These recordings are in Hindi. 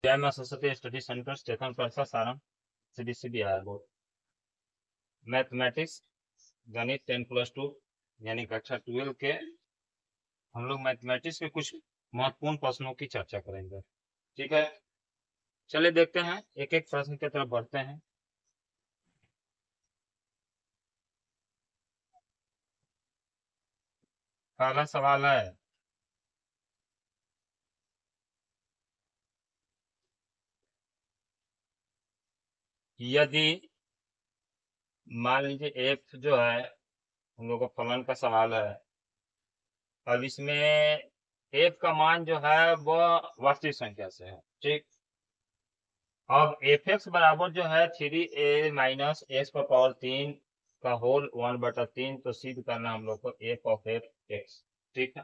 जय मां Saraswati study centre station Parsa Sarang सीबीसीबी आया बोर्ड मैथमेटिक्स गणित 10+2 यानी कक्षा 12 के हम लोग मैथमेटिक्स के कुछ महत्वपूर्ण प्रश्नों की चर्चा करेंगे। ठीक है, चलिए देखते हैं, एक एक प्रश्न की तरफ बढ़ते हैं। पहला सवाल है, यदि मान लीजिए एफ जो है हम लोग का फलन का सवाल है, अब इसमें एफ का मान जो है वह वास्तविक संख्या से है। ठीक, अब एफ एक्स बराबर जो है 3a माइनस एक्स पर पावर 3 का होल 1/3, तो सिद्ध करना हम लोग को एफ ऑफ एफ एक्स, ठीक है,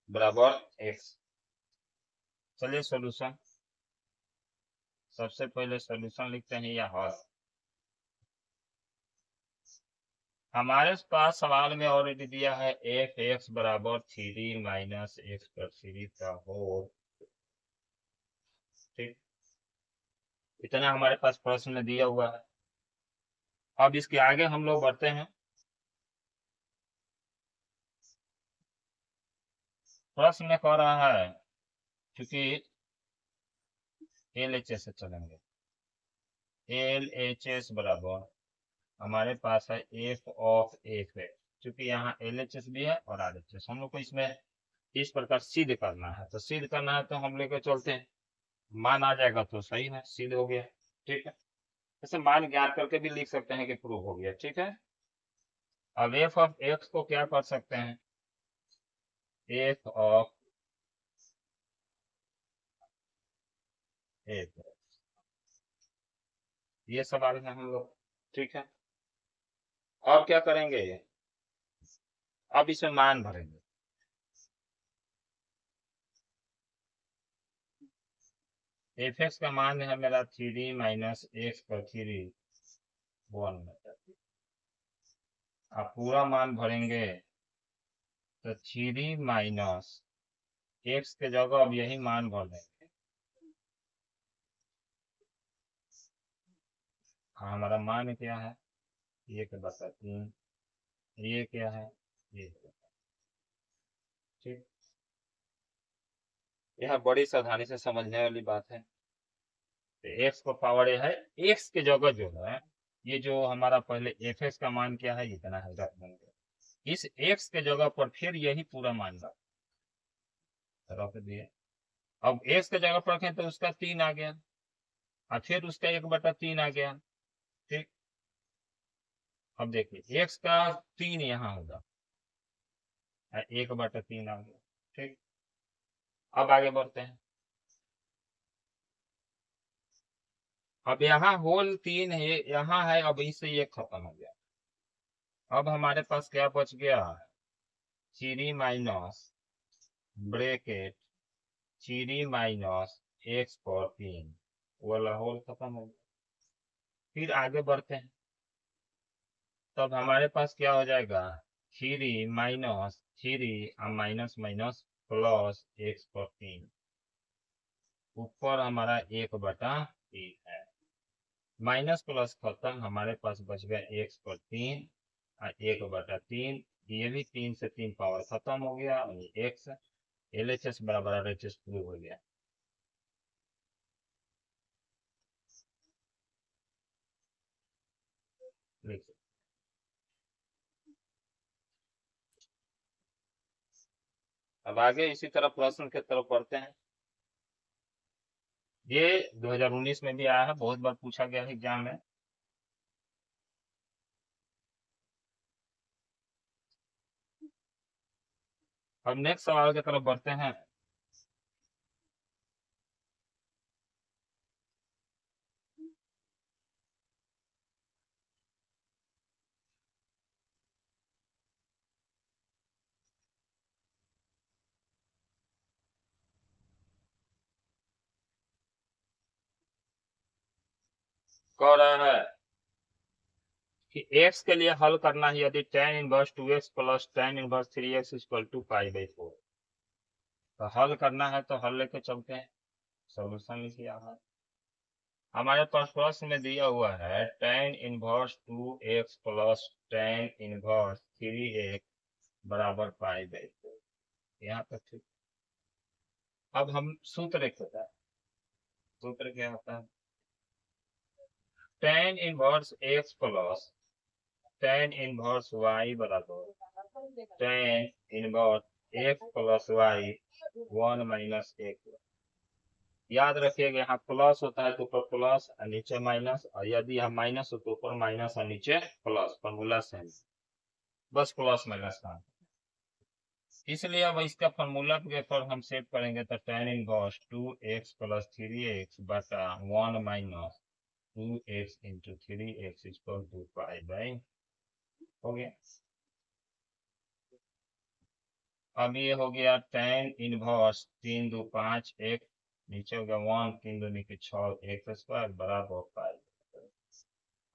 बराबर एक्स। चलिए सॉल्यूशन, सबसे पहले सॉल्यूशन लिखते हैं या हल। हमारे पास सवाल में ऑलरेडी दिया है एफ एक्स बराबर 3 माइनस एक्स पर 3 का होल, ठीक, इतना हमारे पास प्रश्न में दिया हुआ है। अब इसके आगे हम लोग बढ़ते हैं। प्रश्न में कह रहा है, क्योंकि एल एच एस से चलेंगे, एल एच एस बराबर हमारे पास है एफ ऑफ एफ एक्स, क्योंकि यहाँ एल एच एस भी है और आर एच एस, हम लोग को इसमें इस प्रकार सिद्ध करना है। तो सिद्ध करना है तो हम लेकर चलते हैं, मान आ जाएगा तो सही है, सिद्ध हो गया। ठीक है, ऐसे मान ज्ञात करके भी लिख सकते हैं कि प्रूव हो गया। ठीक है, अब एफ ऑफ एक्स को क्या कर सकते हैं, एफ ऑफ एफ, ये सवाल है हम लोग। ठीक है, अब क्या करेंगे, अब इसमें मान भरेंगे। एफ एक्स का मान है मेरा 3 माइनस एक्स पर 3 1, आप पूरा मान भरेंगे तो 3 माइनस एक्स के जगह अब यही मान भर देंगे। हाँ, हमारा मान क्या है, 1/3, ये क्या है, ये। ठीक, यह बड़ी सावधानी से समझने वाली बात है। तो एक्स को पावर ये है, एक्स के जगह जो है, ये जो हमारा पहले एफ एक्स का मान क्या है, इतना है, रख देंगे। इस एक्स के जगह पर फिर यही पूरा मान रख दिए। अब एक्स के जगह पर रखें तो उसका 3 आ गया, और फिर उसका 1/3 आ गया। ठीक, अब देखिए एक्स का 3 यहाँ होगा, 1/3 आ गया। ठीक, अब आगे बढ़ते हैं। अब यहाँ होल 3 है, यहाँ है, अब इससे ये खत्म हो गया। अब हमारे पास क्या बच गया, 3 माइनस ब्रेकेट 3 माइनस एक्स पर 3 वाला होल खत्म हो गया। फिर आगे बढ़ते हैं, तब हमारे पास क्या हो जाएगा, 3 minus 3 minus minus plus x पर 3, ऊपर हमारा 1/3 है, माइनस प्लस खत्म, हमारे पास बच गया एक्स पर 3 और 1/3, ये भी 3 से 3 पावर खत्म हो गया, एक्स एल एच एस बराबर आर एच एस प्रूव हो गया। अब आगे इसी तरह प्रश्न की तरफ बढ़ते हैं। ये 2019 में भी आया है, बहुत बार पूछा गया है एग्जाम में। अब नेक्स्ट सवाल की तरफ बढ़ते हैं। कह रहा है कि x के लिए हल करना है, यदि tan inverse 2x plus tan inverse 3x equal to pi by 4, तो हल करना है, तो हल लेके चलते हैं। सोल्यूशन लिखिए आप। हमारे पास प्रश्न में दिया हुआ है tan inverse 2x plus tan inverse 3x बराबर π/4। यहाँ तक ठीक। अब हम सूत्र लिख सकते हैं। सूत्र क्या होता है? tan inverse x plus tan inverse y बराबर tan inverse x plus y 1 minus एक। याद रखिएगा यहाँ प्लस होता है तो ऊपर प्लस और नीचे माइनस, और यदि यहाँ माइनस हो तो ऊपर माइनस और नीचे प्लस। फॉर्मूला सेम, बस प्लस माइनस का। इसलिए अब इसका फॉर्मूला के पर हम सेट करेंगे तो tan inverse 2x plus 3x बटा 1 minus 2x into 3x equal to π/। हो गया। अब ये हो गया tan इनवर्स 3 2 5 1, नीचे हो गया 1 3 2 के 6 x स्क्वायर बराबर 5।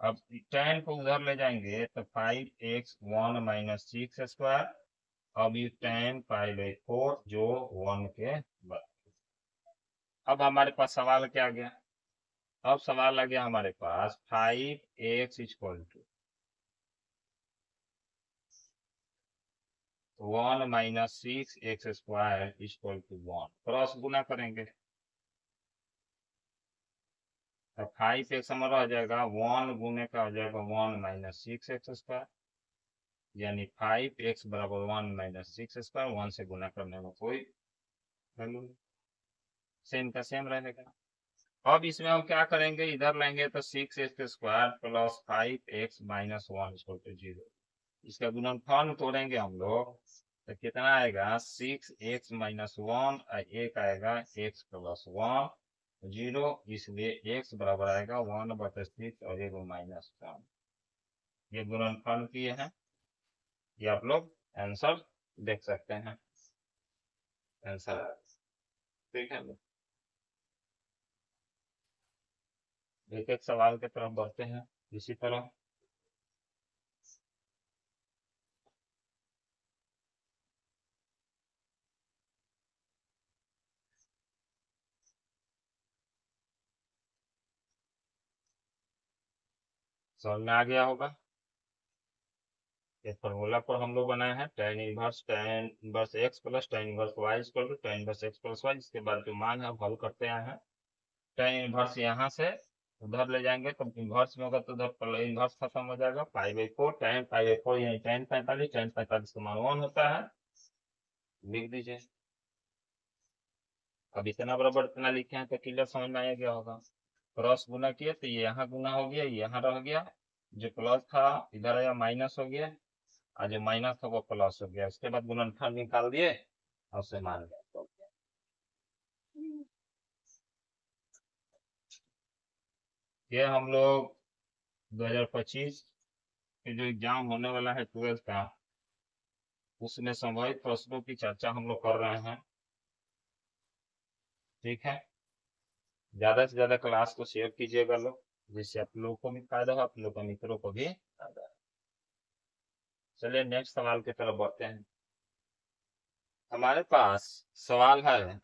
अब tan को उधर ले जाएंगे तो 5x 1 माइनस 6 स्क्वायर। अब ये tan π/4 जो 1 के बराबर। अब हमारे पास सवाल क्या आ गया? अब सवाल आ गया हमारे पास 5x equal to 1 minus 6x square equal to 1। Cross गुना करेंगे तो 5x हमारा हो जाएगा 1 गुने का हो जाएगा 1 माइनस 6x स्क्वायर, यानी 5x बराबर 1 माइनस 6 स्क्वायर। 1 से गुना करने में कोई वैल्यू नहीं, सेम का सेम रहेगा। अब इसमें हम क्या करेंगे, इधर लेंगे तो 6x square plus 5x minus 1 equal to 0। इसका गुणनफल तोड़ेंगे हम लोग तो कितना आएगा 6x माइनस 1 और एक आएगा x प्लस 1 0, इसलिए x बराबर आएगा 1/6 और एक माइनस 1। ये गुणनफल किए हैं, ये आप लोग आंसर देख सकते हैं। आंसर ठीक है। एक एक सवाल की तरफ बढ़ते हैं इसी तरह। समझ में आ गया होगा। ये फॉर्मूला पर हम लोग बनाए हैं tan inverse x plus tan inverse y equal to tan inverse x plus y। इसके बाद जो मान है अब हल करते आए हैं। tan इनवर्स यहाँ से उधर ले जाएंगे तो इनवर्स में होगा तो उधर इनवर्स खत्म हो जाएगा। π/4 tan π/4 यानी tan 45 का मान 1 होता है। लिख दीजिए। अब इतना बराबर इतना लिखे हैं तो क्लियर समझ में आ गया होगा। क्रॉस गुना किए तो ये यहाँ गुना हो गया, यहाँ रह गया, जो प्लस था इधर आया माइनस हो गया, और जो माइनस था वो प्लस हो गया। उसके बाद गुणनफल निकाल दिए और उसे मान गया। तो ये हम लोग 2025 के जो एग्जाम होने वाला है 12th का, उसमें संभावित प्रश्नों की चर्चा हम लोग कर रहे हैं। ठीक है। ज्यादा से ज्यादा क्लास को शेयर कीजिएगा लोग, जिससे आप लोगों को भी फायदा हो, आप लोग के मित्रों को भी फायदा हो। चलिए नेक्स्ट सवाल की तरफ बढ़ते हैं। हमारे पास सवाल है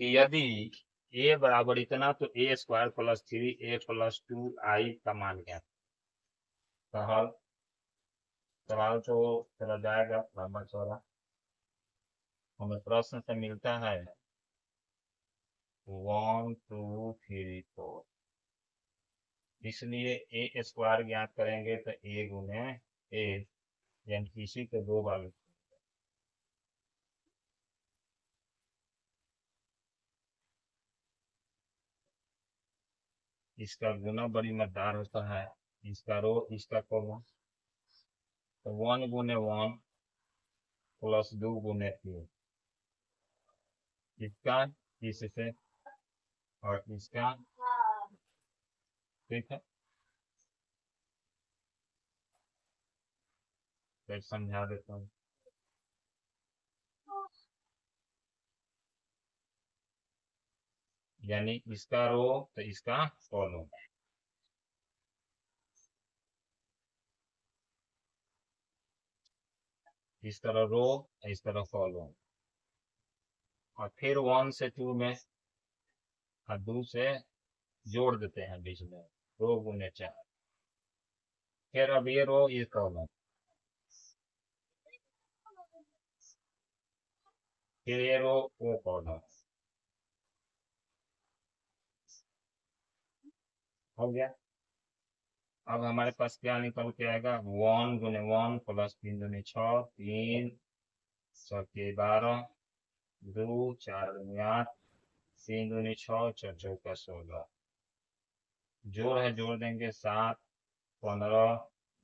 कि यदि a बराबर इतना तो a square plus 3a plus 2i का मान क्या? सवाल तो चला जाएगा लंबा चौड़ा। हमें प्रश्न से मिलता है 1 2 3 4, इसलिए a स्क्वायर ज्ञात करेंगे तो a गुने a, यानी किसी के दो बार इसका गुना बड़ी मकदार होता है, इसका रो इसका कॉलम। तो 1 गुने 1 प्लस 2 गुने 3, इसका इससे और इसका। ठीक है, फिर समझा देता हूँ। यानी इसका रो तो इसका कॉलम, इस तरह रो इस तरह कॉलम, और फिर 1 से 2 में और 2 से जोड़ देते हैं बीच में, 2 गुने 4। फिर अब ये रो ये कॉलम, फिर ये रो वो कॉलम, हो गया। अब हमारे पास क्या निकल के आएगा, 1 गुने 1 प्लस 3 दुनी 6, 3 चौके 12, 2 4 दुनी 8, 3 दुनी 6, 4 चौका 16। जोड़ है, जोड़ देंगे 7 15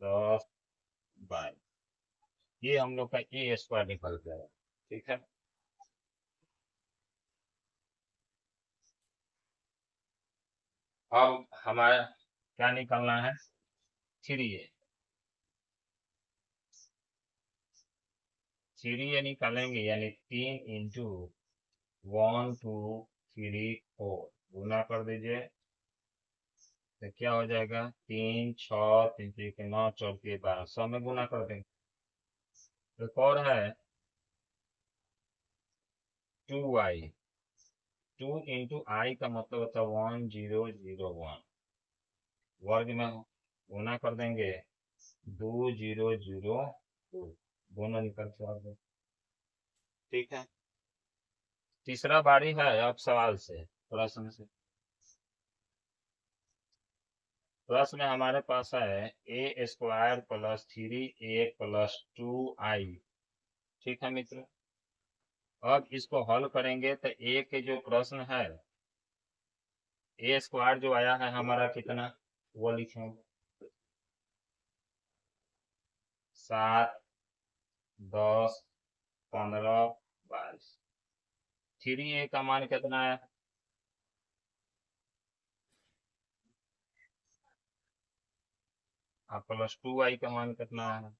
10 22। ये हम लोग का ए स्क्वायर निकल गया। ठीक है, अब हमारा क्या निकलना है, 3a। 3a निकालेंगे, यानी 3 इंटू 1 2 3 4 गुना कर दीजिए, तो क्या हो जाएगा, 3 6 3 3 9 चौके 12, सब में गुना कर देंगे। एक और है 2i, 2 इंटू आई का मतलब होता है 1001, वर्ग में गुना कर देंगे, 2002, दोनों निकल के आ गए। ठीक है, तीसरा बारी है अब सवाल से, प्रश्न से। प्रश्न में हमारे पास है ए square plus 3a plus 2i। ठीक है मित्र, अब इसको हल करेंगे तो ए के जो प्रश्न है, ए स्क्वायर जो आया है हमारा कितना, वो लिखेंगे 7 10 15 22। 3a का मान कितना है, प्लस 2i का मान कितना है।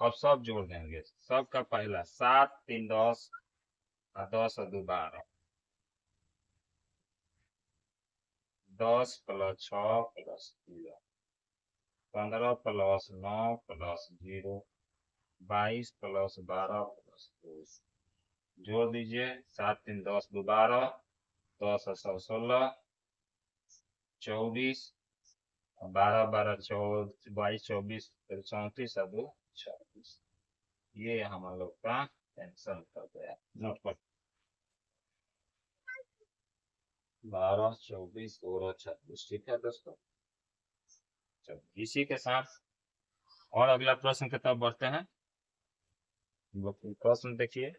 अब सब जोड़ देंगे, सबका पहला 7 3 10 और 10 और 2 12, 10 plus 6 plus 13, 15 plus 9 plus 0, 22 plus 12 plus 2। जोड़ दीजिए, 7 3 10 2 12, 10 और 7 16, 24, 12 12 22 24 34 और 2 26। ये हम लोग का आंसर कर गया, नोट कर 12 24 और 26। ठीक है दोस्तों, चलो इसी के साथ और अगला प्रश्न की तरफ बढ़ते हैं। प्रश्न देखिए,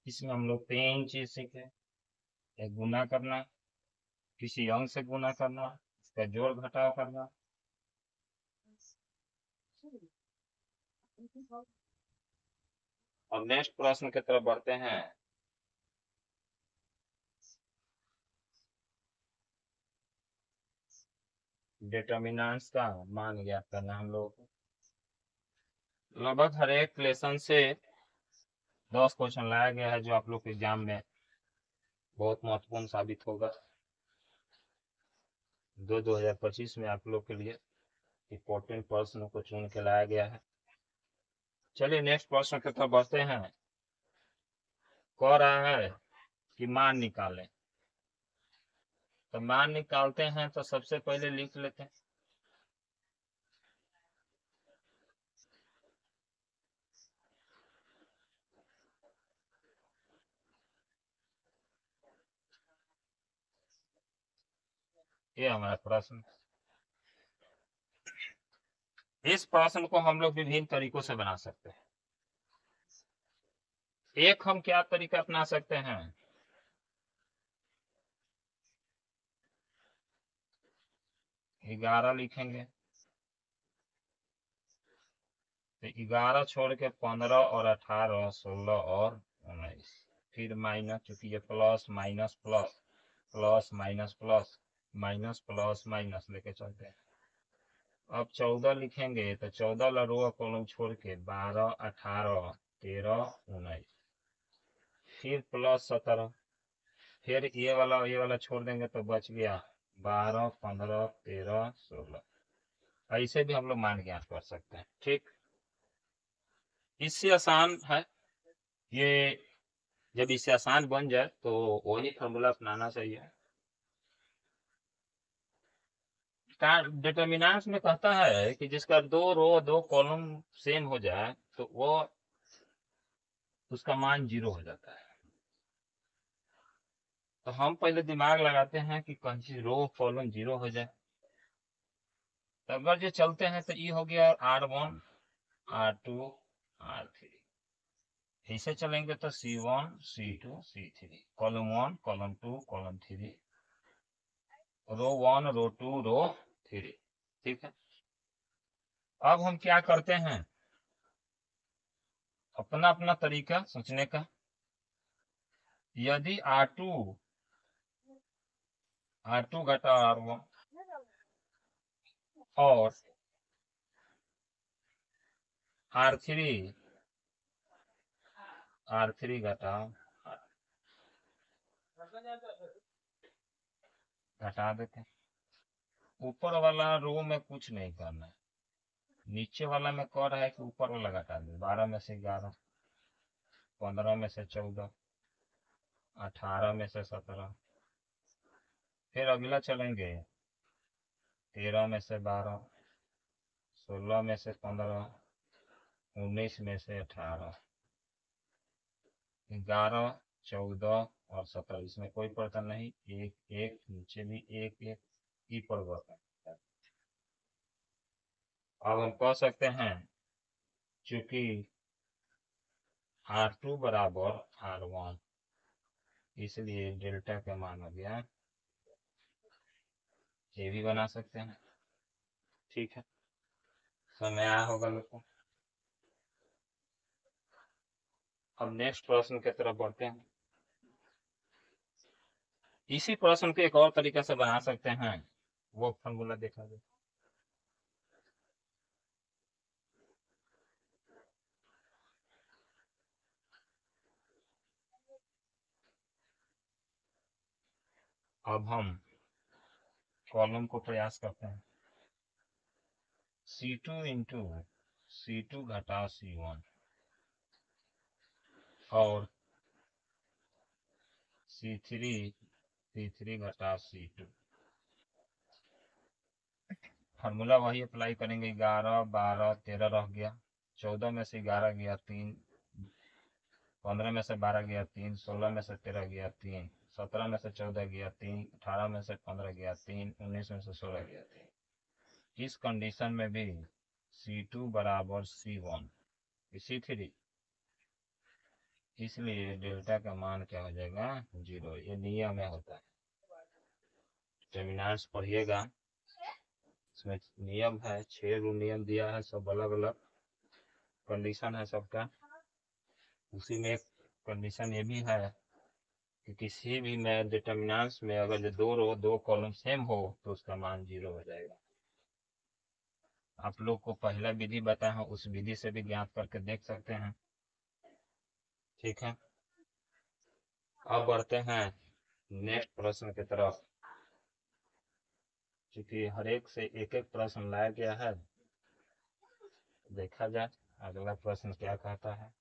इसमें हम लोग 3 चीज सीखे। एक गुना करना, किसी अंक से गुना करना, इसका जोड़ घटाव करना। अब नेक्स्ट प्रश्न की तरफ बढ़ते हैं। डिटर्मिनेंट्स का मान ज्ञात करना हम लोग को। लगभग हर एक लेसन से 10 क्वेश्चन लाया गया है, जो आप लोग के एग्जाम में बहुत महत्वपूर्ण साबित होगा। 2025 में आप लोग के लिए इम्पोर्टेंट प्रश्नों को चुन के लाया गया है। चलिए नेक्स्ट प्रश्न की तरफ बढ़ते हैं। कह रहा है कि मान निकालें, तो मान निकालते हैं तो सबसे पहले लिख लेते हैं ये हमारा प्रश्न। इस प्रश्न को हम लोग विभिन्न तरीकों से बना सकते हैं। एक हम क्या तरीका अपना सकते हैं, 11 लिखेंगे तो 11 छोड़ के 15 और 18, 16 और 19, फिर माइनस, चूंकि ये plus minus plus plus minus plus minus plus minus लेके चलते हैं। अब 14 लिखेंगे तो 14 ला रो कॉलम छोड़ के 12, 18, 13, 19, फिर प्लस 17, फिर ये वाला छोड़ देंगे तो बच गया 12, 15, 13, 16। ऐसे भी हम लोग मान ज्ञात कर सकते हैं। ठीक, इससे आसान है ये। जब इससे आसान बन जाए तो वही फॉर्मूला अपनाना चाहिए। डिटर्मिनेंट्स में कहता है कि जिसका 2 रो 2 कॉलम सेम हो जाए तो वो उसका मान 0 हो जाता है। तो हम पहले दिमाग लगाते हैं कि कौन सी रो कॉलम 0 हो जाए। तो अगर जो चलते हैं तो ये हो गया R1 R2 R3, ऐसे चलेंगे तो C1 C2 C3, column 1 column 2 column 3, रो 1 रो 2 रो 3। ठीक है, अब हम क्या करते हैं, अपना अपना तरीका सोचने का। यदि R2 घटा R1 और R3 घटा घटा देते हैं। ऊपर वाला रो में कुछ नहीं करना है, नीचे वाला में कह रहा है कि ऊपर वाला घटा दे। 12 में से 11, 15 में से 14, 18 में से 17, फिर अगला चलेंगे 13 में से 12, 16 में से 15, 19 में से 18, 11, 14 और 17, इसमें कोई परिवर्तन नहीं। एक एक नीचे भी एक एक ही परिवर्तन। अब हम कह सकते हैं चूंकि R2 बराबर R1, इसलिए डेल्टा का मान हो गया, ये भी बना सकते हैं। ठीक है, समय आया होगा लोग को। अब नेक्स्ट प्रश्न की तरफ बढ़ते हैं। इसी प्रश्न को एक और तरीके से बना सकते हैं, वो फॉर्मूला देखा जाए। अब हम कॉलम को प्रयास करते हैं। C2 इंटू C2 घटा C1 और C3 घटा C2, फार्मूला वही अप्लाई करेंगे। 11, 12, 13 रह गया, 14 में से 11 गया 3, 15 में से 12 गया 3, 16 में से 13 गया 3, 17 में से 14 गया 3, 18 में से 15 गया 3, 19 में से 16 गया 3। इस कंडीशन में भी C2 बराबर C1 C3, इसलिए डेल्टा का मान क्या हो जाएगा 0। ये नियम में होता है, डिटरमिनेंट्स पढ़िएगा, इसमें नियम है, 6 नियम दिया है, सब अलग अलग कंडीशन है सबका। उसी में एक कंडीशन ये भी है कि किसी भी में डिटरमिनेंट्स में अगर जो 2 रो 2 कॉलम सेम हो तो उसका मान 0 हो जाएगा। आप लोग को पहला विधि बताया है, उस विधि से भी ज्ञात करके देख सकते हैं। ठीक है, अब बढ़ते हैं नेक्स्ट प्रश्न की तरफ। क्योंकि हर एक से एक एक प्रश्न लाया गया है, देखा जाए अगला प्रश्न क्या कहता है।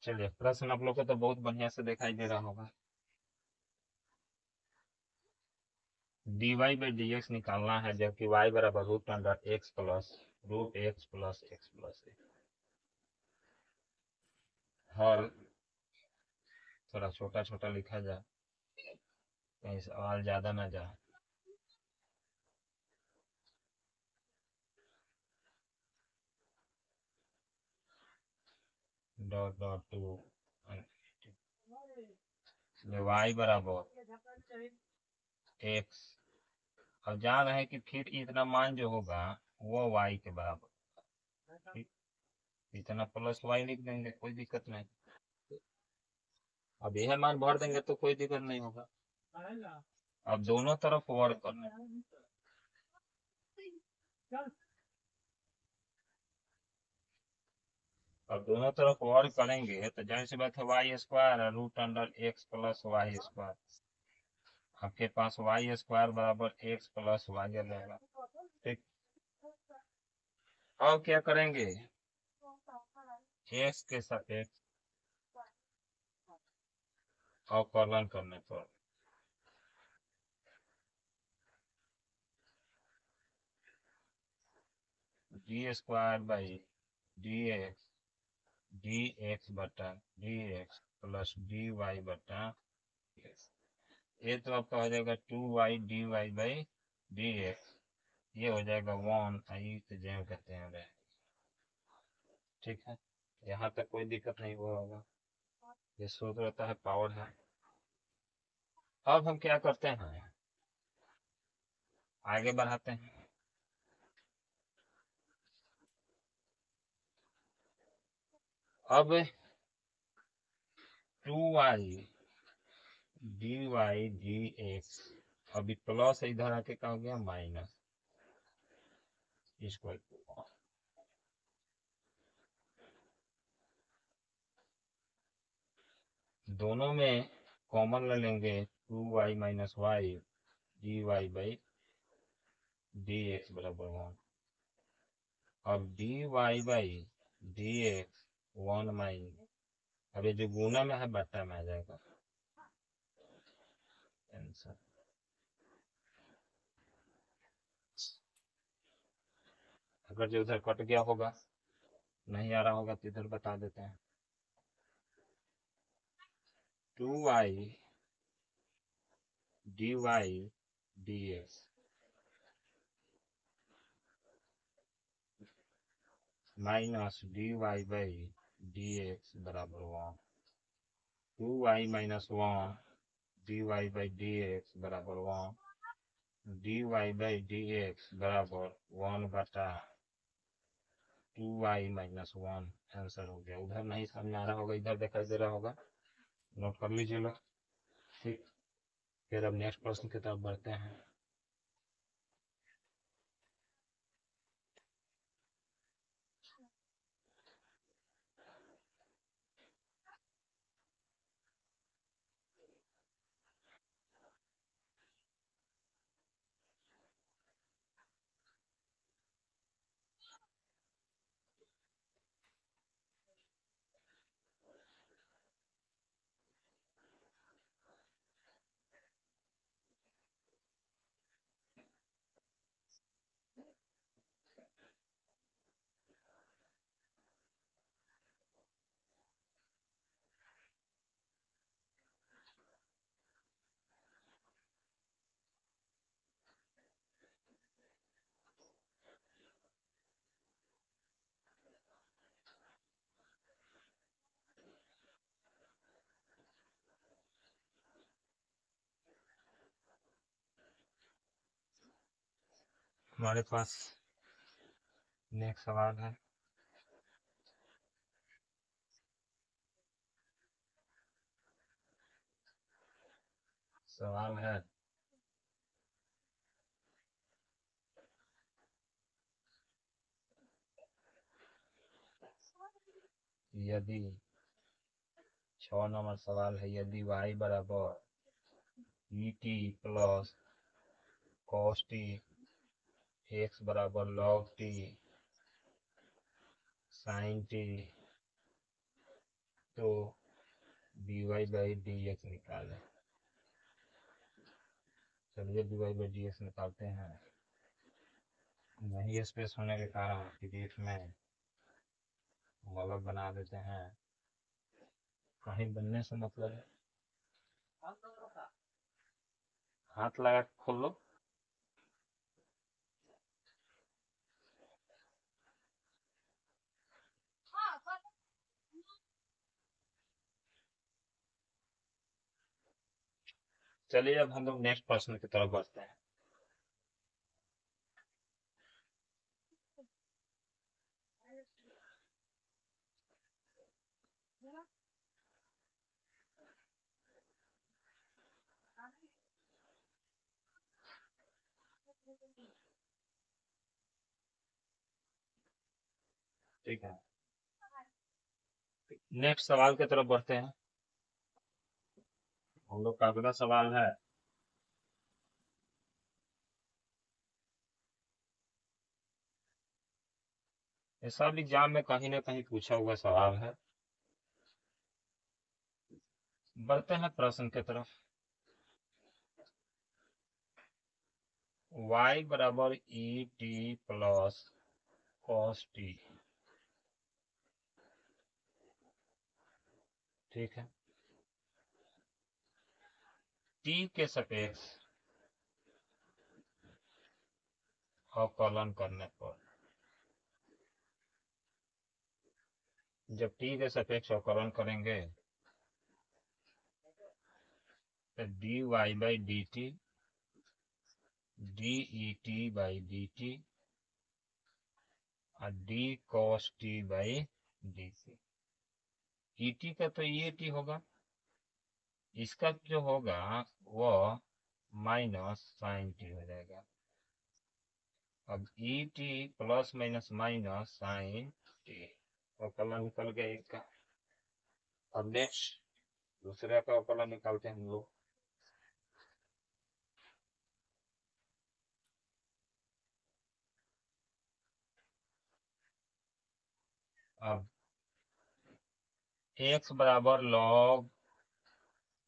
चलिए, प्रश्न आप लोग को तो बहुत बढ़िया से दिखाई दे रहा होगा। dy बाई डी एक्स निकालना है, जबकि y बराबर root under x plus root x plus x plus a. हल थोड़ा छोटा छोटा लिखा जाए, कहीं सवाल ज्यादा ना जाए। डॉट डॉट टू y बराबर x। अब जान रहे हैं कि फिर इतना मान जो होगा वो y के बराबर, ठीक। इतना प्लस y लिख देंगे, कोई दिक्कत नहीं। अब यह मान भर देंगे तो कोई दिक्कत नहीं होगा। अब दोनों तरफ वर्क करना है। अब दोनों तरफ वर्क करेंगे तो जाहिर सी बात है y square root under x plus y square. आपके पास वाई स्क्वायर बराबर एक्स प्लस वाई आ जाएगा, ठीक। अब क्या करेंगे, एक्स के सापेक्ष अवकलन करने पर d square by d x बटा d x plus d y बटा एक्स। ये तो आपका हो जाएगा 2y बाई डी एक्स। ये हो जाएगा 1 आई तो जैम कहते हैं, ठीक है। यहाँ तक कोई दिक्कत नहीं हुआ होगा, ये सूत्र रहता है, पावर है। अब हम क्या करते हैं, आगे बढ़ाते हैं। अब 2y dy dx, अभी प्लस इधर आके क्या हो गया माइनस, इक्वल टू दोनों में कॉमन ले लेंगे 2y minus y d y by d x बराबर 1। अब d y by d x 1 minus, अब ये जो गुना में है बट्टा में आ जाएगा आंसर। अगर जो उधर कट गया होगा, नहीं आ रहा होगा तो इधर बता देते हैं। 2y dy dx minus dy by dx बराबर 1। 2y minus 1 dy by dx बराबर 1। dy बाई dx बराबर 1 बटा 2y माइनस 1 आंसर हो गया। उधर नहीं समझ आ रहा होगा, इधर दिखाई दे रहा होगा, नोट कर लीजिएगा, ठीक। फिर अब नेक्स्ट प्रश्न की तरफ बढ़ते हैं। हमारे पास नेक्स्ट सवाल है, सवाल है यदि 6 नंबर सवाल है, यदि y बराबर ई t plus cos T, x बराबर लॉग टी साइन टी, तो dy बाई डी एक्स निकालें। चलिए dy बाई डी एक्स निकालते हैं। नहीं स्पेस होने के कारण पीडीएफ में गलत बना देते हैं, कहीं बनने से मतलब है। हाथ लगा के खोल लो। चलिए अब हम लोग नेक्स्ट प्रश्न की तरफ बढ़ते हैं। ठीक है, नेक्स्ट सवाल की तरफ बढ़ते हैं। हम लोग का अगला सवाल है, ये सब एग्जाम में कहीं ना कहीं पूछा हुआ सवाल है। बढ़ते हैं प्रश्न की तरफ। y बराबर ई टी प्लस कॉस टी। ठीक है, t के सापेक्ष अवकलन करने पर, जब t के सापेक्ष अवकलन करेंगे तो dy by d t, d e t by d t और d cos t by d t. E t का तो ये टी होगा, इसका जो होगा वह माइनस साइन टी हो जाएगा। अब e t plus minus minus sine t, अवकलन निकल गया इसका। अब नेक्स्ट दूसरे का अवकलन निकालते हैं हम लोग। अब x बराबर log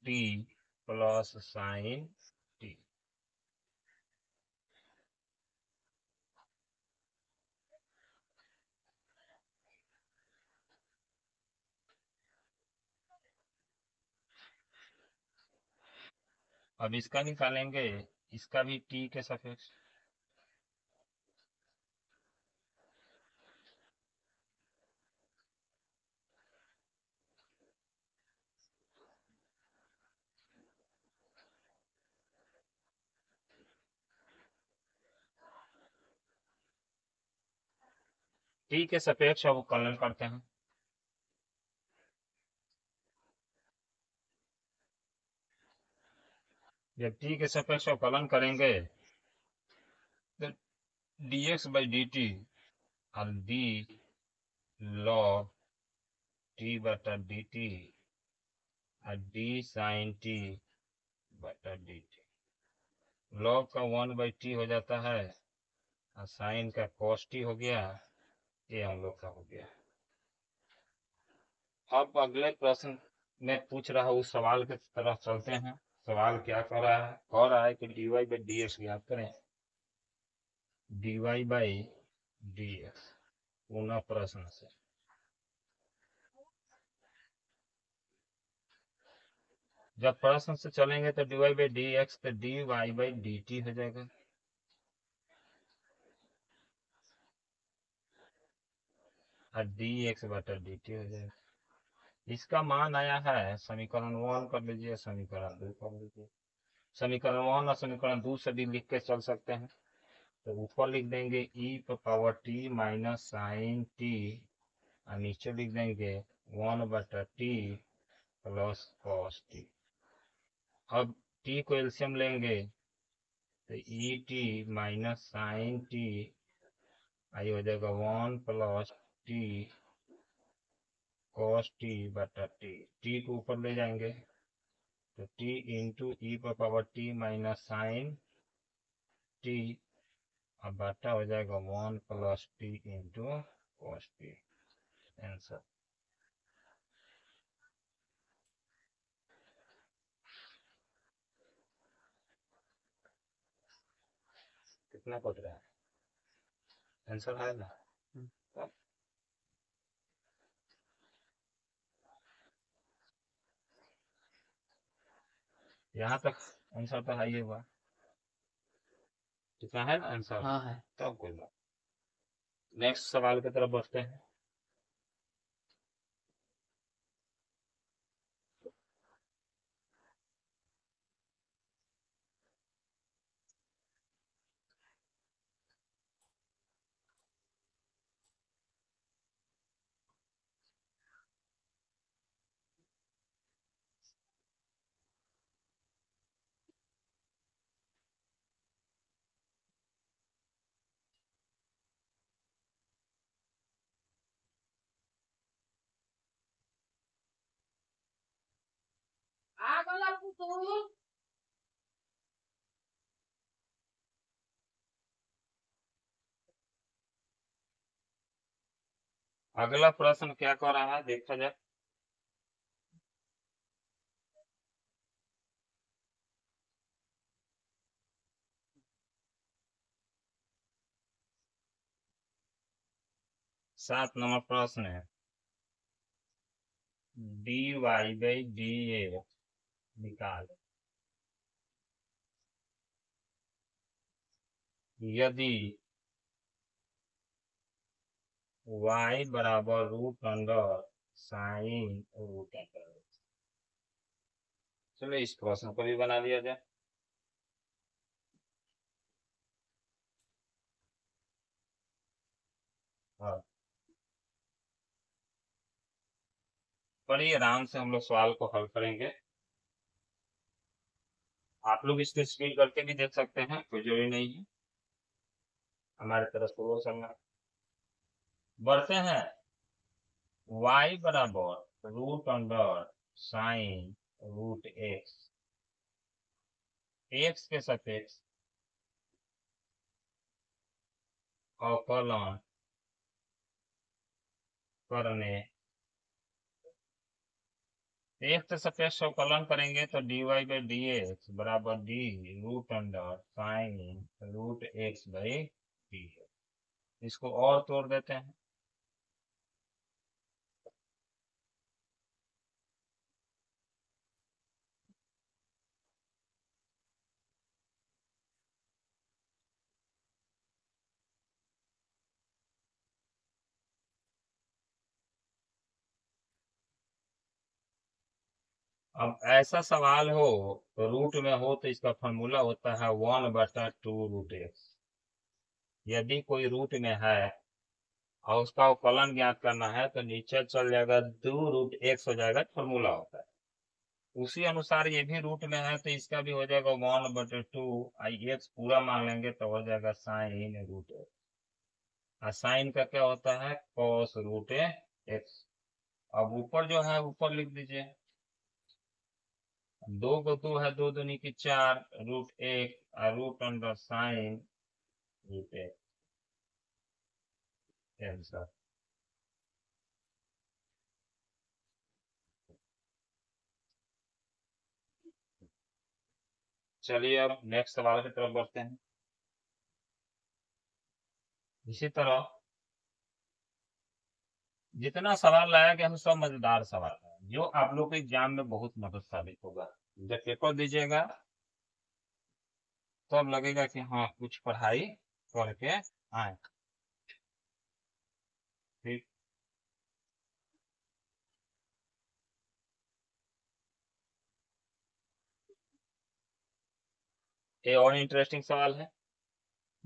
T plus sign t. अब इसका निकालेंगे, इसका भी t के सापेक्ष। t के सापेक्ष अवकलन करते हैं। जब t के सापेक्ष अवकलन करेंगे तो dx बाई डी टी और डी लॉग टी बटा डी टी और डी साइन टी बटा डी टी। लॉग का 1/t हो जाता है और साइन का cos t हो गया। ये हम लोग का हो गया। अब अगले प्रश्न में पूछ रहा उस सवाल की तरफ चलते हैं। सवाल क्या कह रहा है कि dy बाई डी एक्स ज्ञात करें। dy बाई डी एक्स, पुनः प्रश्न से। जब प्रश्न से चलेंगे तो dy बाई डी एक्स तो dy बाई डी टी हो जाएगा। और dx बटा dt हो जाएगा। इसका मान आया है, समीकरण 1 कर लीजिए, समीकरण 2 कर लीजिए। समीकरण 1 और समीकरण 2 से भी लिख के चल सकते हैं। तो ऊपर लिख देंगे e power t minus sine t और नीचे लिख देंगे 1 बटा टी प्लस कॉस टी। अब t को एलसीएम लेंगे तो e t minus sine t आई हो जाएगा 1 प्लस टी कॉस टी बटा टी। टी को ऊपर ले जाएंगे तो t into e power t minus sine t, अब बटा हो जाएगा 1 प्लस t into cos t. Answer कितना पड़ रहा है? आंसर है ना? यहाँ तक आंसर तो है ही हुआ। कितना है ना आंसर? हाँ है। तब कोई बात। नेक्स्ट सवाल की तरफ बढ़ते हैं। अगला प्रश्न क्या कह रहा है देखा जाए। सात नंबर प्रश्न है dy बाई dx निकाल। यदि y बराबर root under sine root under. चलो इस प्रश्न को भी बना लिया जाए। हाँ, बड़ी आराम से हम लोग सवाल को हल करेंगे। आप लोग इसको स्पीड करके भी देख सकते हैं, कोई जरूरी नहीं है, हमारे तरफ से वो चलना। बढ़ते हैं। y बराबर root under sine root x के सापेक्ष अवकलन करने। एक्स के सापेक्ष अवकलन करेंगे तो dy बाई डी एक्स बराबर d root under sine root x by d. इसको और तोड़ देते हैं। अब ऐसा सवाल हो तो रूट में हो तो इसका फॉर्मूला होता है 1/2 रूट एक्स। यदि कोई रूट में है और उसका अवकलन ज्ञात करना है तो नीचे चल जाएगा 2 रूट एक्स हो जाएगा, फॉर्मूला होता है। उसी अनुसार ये भी रूट में है तो इसका भी हो जाएगा 1/2 आई एक्स पूरा मान लेंगे तो हो जाएगा साइन रूट एक्स। और साइन का क्या होता है कॉस रूट एक्स। अब ऊपर जो है ऊपर लिख दीजिए। 2 को 2 है, 2 दूनी की 4 रूट एक रूट अंडर साइन रूट एक आंसर। चलिए अब नेक्स्ट सवाल की तरफ बढ़ते हैं। इसी तरह जितना सवाल लाया गया हम सब मजेदार सवाल है जो आप लोग के एग्जाम में बहुत मदद साबित होगा। जब पेपर दीजिएगा तो अब लगेगा कि हाँ कुछ पढ़ाई करके आए। ठीक। ये और इंटरेस्टिंग सवाल है।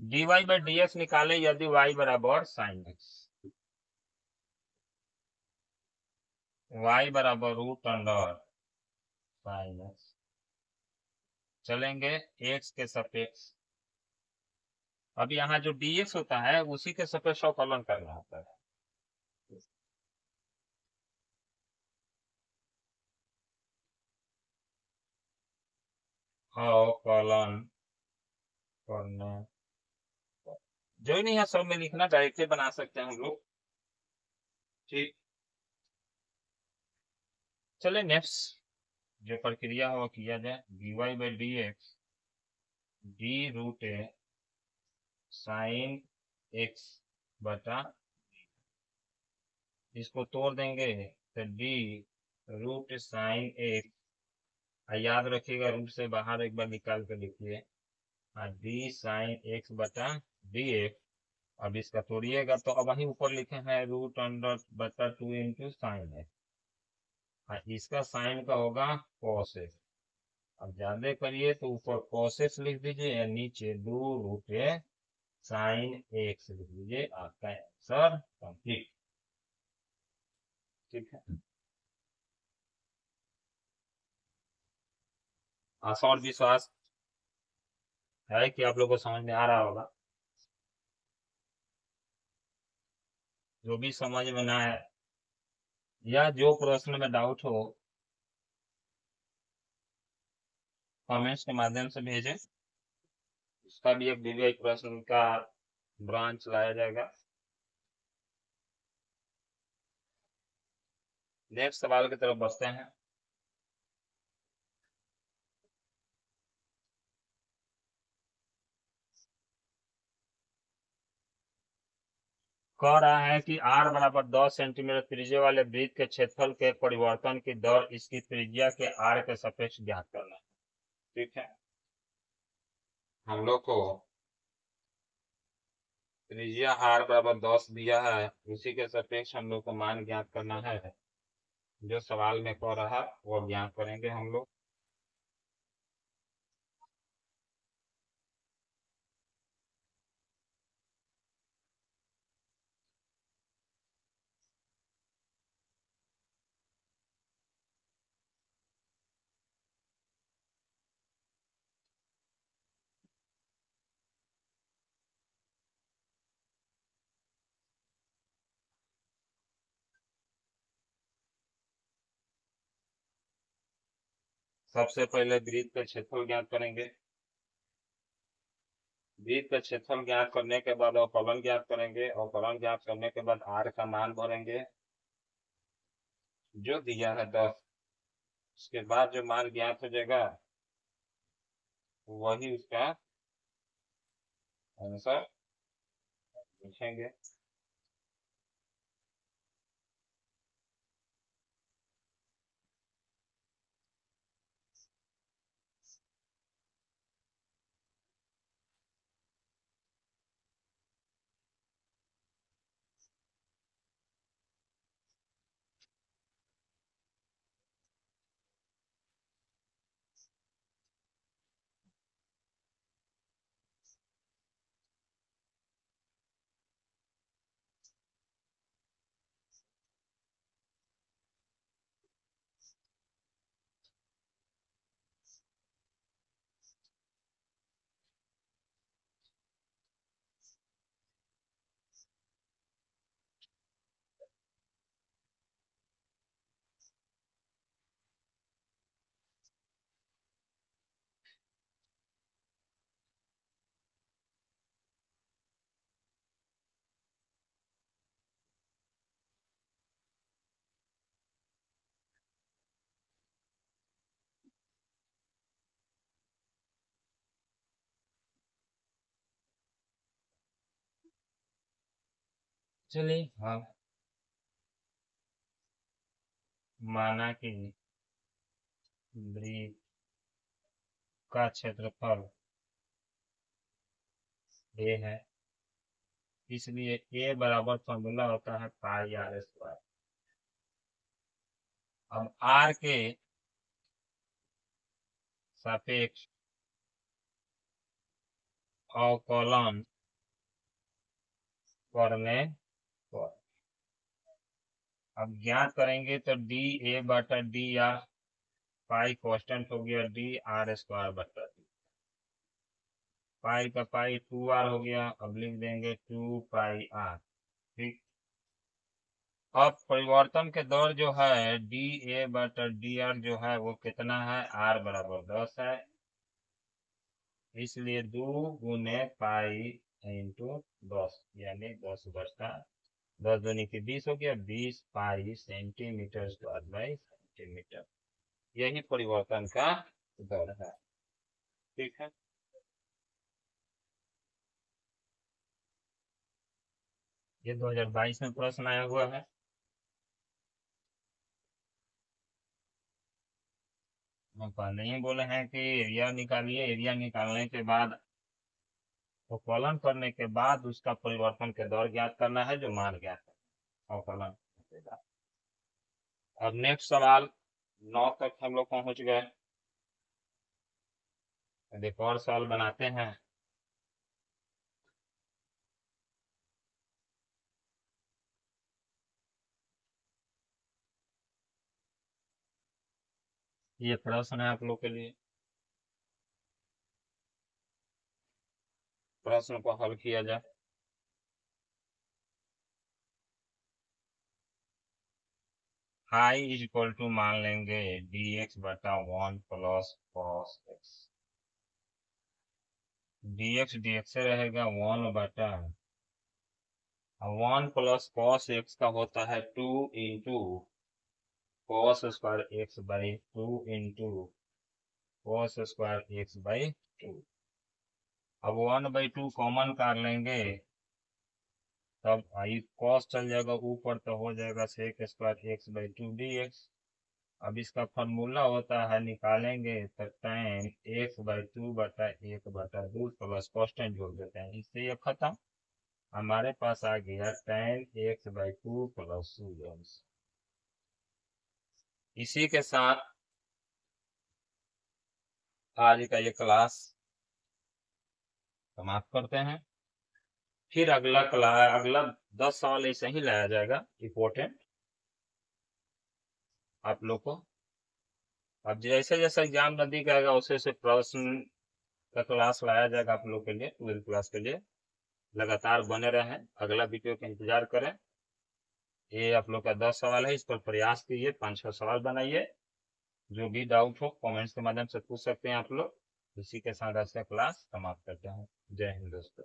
dy बाई डी एक्स निकाले यदि y बराबर साइन एक्स। y बराबर रूट अंडर साइन एक्स। चलेंगे एक्स के सापेक्ष। अब यहाँ जो dx होता है उसी के सापेक्ष अवकलन करना होता है। अवकलन करने जो ही नहीं है सब में लिखना, डायरेक्टली बना सकते हैं हम लोग। ठीक। चले नेक्स्ट जो प्रक्रिया हो किया जाए। dy by d x d root sine x बटा, इसको तोड़ देंगे तो डी रूट साइन एक्स। याद रखिएगा रूट से बाहर एक बार निकाल कर लिखिए डी साइन एक्स बटा डी एक्स। अब इसका तोड़िएगा तो अब वही ऊपर लिखे हैं रूट अंडर बटा 2 साइन एक्स। इसका साइन का होगा कॉस एक्स। अब ज्यादा करिए तो ऊपर कॉस एक्स लिख दीजिए या नीचे 2 रूट साइन एक्स लिख दीजिए, आपका आंसर कंप्लीट। ठीक है। आशा और विश्वास है कि आप लोगों को समझ में आ रहा होगा। जो भी समझ में ना है या जो प्रश्न में डाउट हो कमेंट्स के माध्यम से भेजें। इसका भी एक वीडियो एक प्रश्न का ब्रांच लाया जाएगा। नेक्स्ट सवाल की तरफ बढ़ते हैं। कह रहा है कि r बराबर 10 सेंटीमीटर त्रिज्या वाले वृत्त के क्षेत्रफल के परिवर्तन की दर इसकी त्रिज्या के r के सापेक्ष ज्ञात करना है। ठीक है, हम लोग को त्रिज्या r बराबर 10 दिया है, उसी के सापेक्ष हम लोग को मान ज्ञात करना है। जो सवाल में कह रहा है वो ज्ञात करेंगे हम लोग। सबसे पहले वृत्त का क्षेत्रफल ज्ञात करेंगे। वृत्त का क्षेत्रफल ज्ञात करने के बाद अवकलन ज्ञात करेंगे। अवकलन ज्ञात करने के बाद r का मान भरेंगे जो दिया है 10। उसके बाद जो मान ज्ञात हो जाएगा वही उसका आंसर लिखेंगे। चलिए, हाँ, माना कि वृत्त का क्षेत्रफल a है, इसलिए a बराबर फॉर्मूला होता है पाई r स्क्वायर। अब r के सापेक्ष अवकलन करने पर अब ज्ञात करेंगे तो डी ए बटा डी आर, पाई कांस्टेंट हो गया, डी आर स्क्वायर बटा डी, पाई का पाई 2r हो गया। अब लिख देंगे 2 पाई r। ठीक, अब परिवर्तन के दर जो है डी ए बटा डी आर जो है वो कितना है, r बराबर 10 है, इसलिए 2 गुने पाई इंटू 10 यानी 10 बटा 10 दूनी की 20 हो गया, 20 पाई सेंटीमीटर स्क्वायर बाई सेंटीमीटर। यही परिवर्तन का दर है। ठीक है, ये 2022 में प्रश्न आया हुआ है। हम पहले ही बोले हैं कि एरिया निकालिए, एरिया निकालने के बाद अवकलन करने के बाद उसका परिवर्तन के दर ज्ञात करना है, जो मान ज्ञात है अवकलन के बाद। अब नेक्स्ट सवाल 9 तक हम लोग पहुंच गए। एक और सवाल बनाते हैं। ये प्रश्न है आप लोग के लिए, प्रश्न को हल किया जाए। हाई इज इक्वल टू मान लेंगे dx बटा 1 प्लस कॉस एक्स। dx से रहेगा 1 बटा 1 प्लस कॉस एक्स का होता है 2 into cos square x by 2 into cos square x by 2। अब 1/2 कॉमन कर लेंगे, तब आई कॉस चल जाएगा ऊपर, तो हो जाएगा sec square x by 2 dx। अब इसका फॉर्मूला होता है, निकालेंगे तो tan x/2 बटा 1/2 प्लस कॉन्स्टेंट जोड़ देते हैं, इससे ये खत्म। हमारे पास आ गया tan x/2 प्लस 2। इसी के साथ आज का ये क्लास समाप्त करते हैं। फिर अगला 10 सवाल ऐसे ही लाया जाएगा इम्पोर्टेंट आप लोग को। अब जैसे जैसे एग्जाम नजदीक आएगा वैसे वैसे प्रश्न का क्लास लाया जाएगा आप लोग के लिए, 12th क्लास के लिए। लगातार बने रहें, अगला वीडियो का इंतजार करें। ये आप लोग का 10 सवाल है, इस पर प्रयास कीजिए, 5-6 सवाल बनाइए। जो भी डाउट हो कमेंट्स के माध्यम से पूछ सकते हैं आप लोग। इसी के साथ आज का क्लास समाप्त करते हैं। जय हिंद दोस्तों।